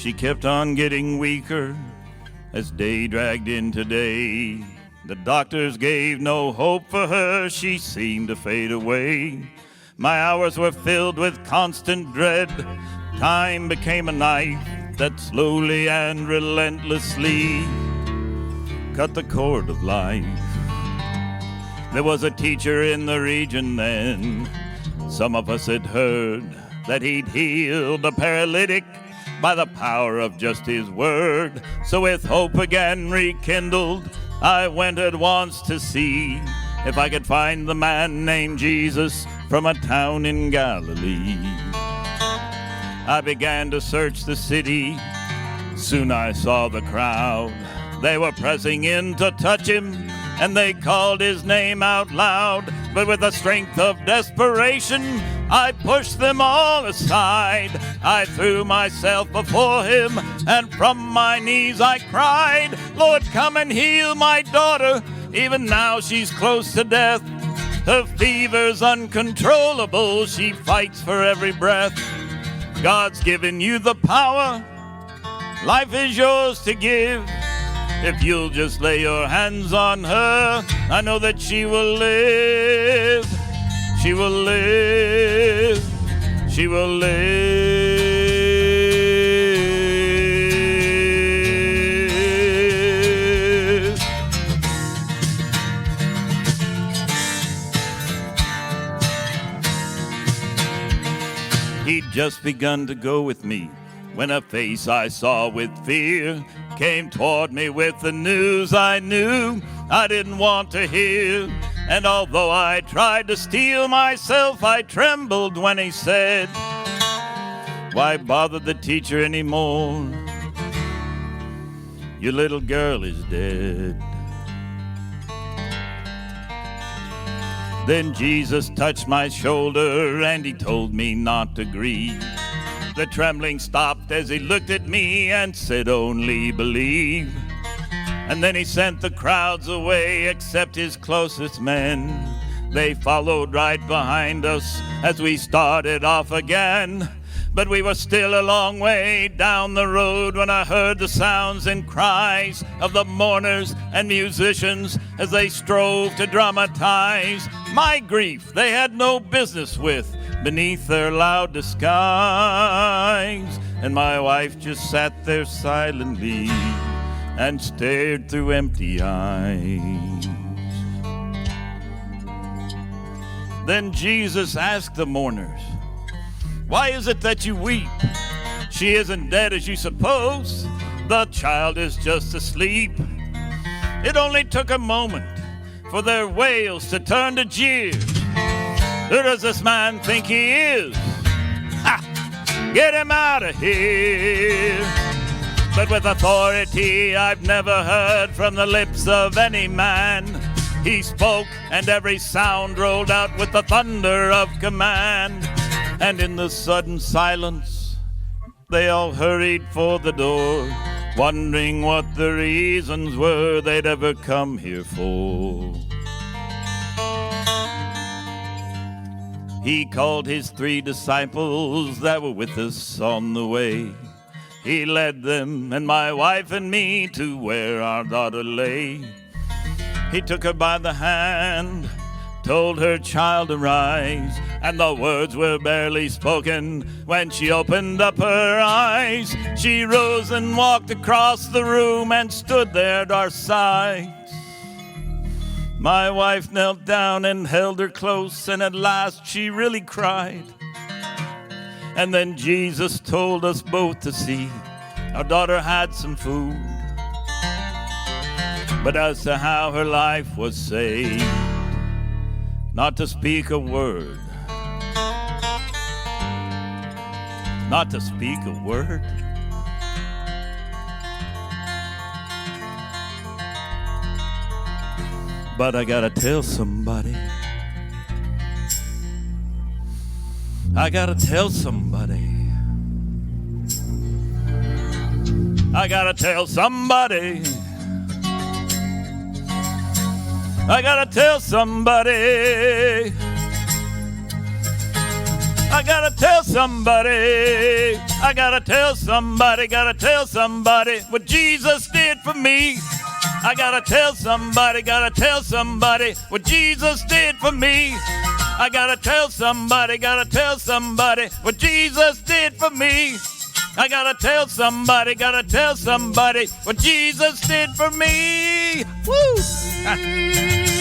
She kept on getting weaker as day dragged into day. The doctors gave no hope for her, she seemed to fade away. My hours were filled with constant dread. Time became a knife that slowly and relentlessly cut the cord of life. There was a teacher in the region then. Some of us had heard that he'd healed a paralytic by the power of just his word. So with hope again rekindled, I went at once to see if I could find the man named Jesus from a town in Galilee. I began to search the city. Soon I saw the crowd. They were pressing in to touch him, and they called his name out loud. But with the strength of desperation, I pushed them all aside. I threw myself before him, and from my knees I cried, Lord, come and heal my daughter. Even now she's close to death. Her fever's uncontrollable. She fights for every breath. God's given you the power. Life is yours to give. If you'll just lay your hands on her, I know that she will live. She will live. She will live. He'd just begun to go with me when a face I saw with fear came toward me with the news I knew I didn't want to hear. And although I tried to steel myself, I trembled when he said, why bother the teacher anymore? Your little girl is dead. Then Jesus touched my shoulder and he told me not to grieve. The trembling stopped as he looked at me and said, only believe. And then he sent the crowds away except his closest men. They followed right behind us as we started off again. But we were still a long way down the road when I heard the sounds and cries of the mourners and musicians as they strove to dramatize my grief they had no business with beneath their loud disguise. And my wife just sat there silently and stared through empty eyes. Then Jesus asked the mourners, why is it that you weep? She isn't dead as you suppose. The child is just asleep. It only took a moment for their wails to turn to jeers. Who does this man think he is? Ha! Get him out of here. But with authority I've never heard from the lips of any man, he spoke and every sound rolled out with the thunder of command. And in the sudden silence, they all hurried for the door, wondering what the reasons were they'd ever come here for. He called his 3 disciples that were with us on the way. He led them and my wife and me to where our daughter lay. He took her by the hand, told her child to rise, and the words were barely spoken when she opened up her eyes. She rose and walked across the room and stood there at our sides. My wife knelt down and held her close, and at last she really cried. And then Jesus told us both to see our daughter had some food. But as to how her life was saved, not to speak a word, not to speak a word. But I gotta tell somebody. I gotta tell somebody. I gotta tell somebody. I gotta tell somebody. I gotta tell somebody. I gotta tell somebody. Gotta tell somebody what Jesus did for me. I gotta tell somebody. Gotta tell somebody what Jesus did for me. I gotta tell somebody. Gotta tell somebody what Jesus did for me. I gotta tell somebody. Gotta tell somebody what Jesus did for me. Woo!